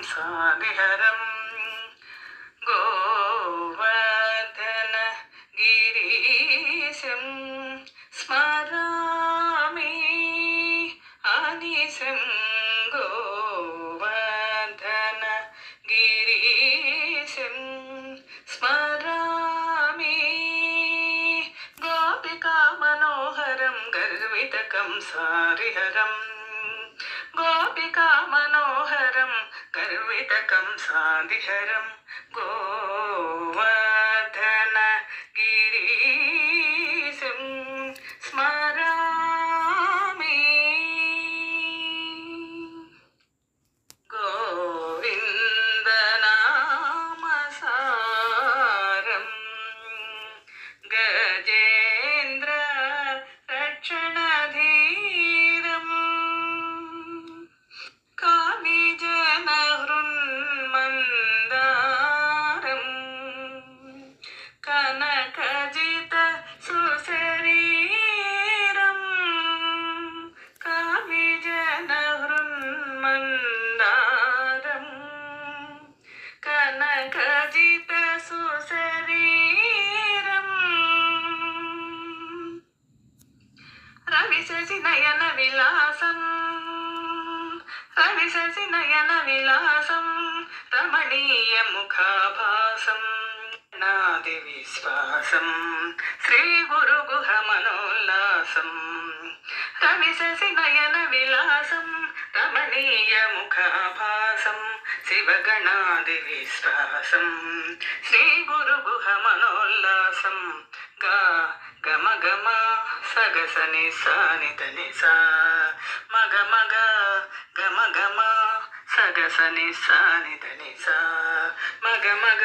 సాదిహరం గోవర్ధన గిరీశం స్మరామి అనిశం గోవర్ధన గిరీశం స్మరామి గోపికా మనోహరం గర్వితకం సారిహరం గోపికా మనోహరం గర్వితకం సాదిహరం గోవర్ధన గిరీశం స్మరామి గోవిందనామసారం గజేంద్ర రక్షణధీరం కామిజనహృన్మందారం కనకజిత సుశరీరం కామిజనహృన్మందారం కనకజిత సుశరీరం రవిశశి నయన విలాసం రవిశశి నయన విలాసం రమణీయ ముఖాభాసం నాది విశ్వాసం శ్రీ గురు గుహ మనోల్లాసం రవిశశి నయన విలాసం రమణీయ ముఖాభాసం శివగణాది విశ్వాసం శ్రీ గురు గుహ మనోల్లాసం గా గమ గమ సగస నిసానిత నిసా మగ మగ గమ గమ సగస నిసానిత నిసా మగ మగ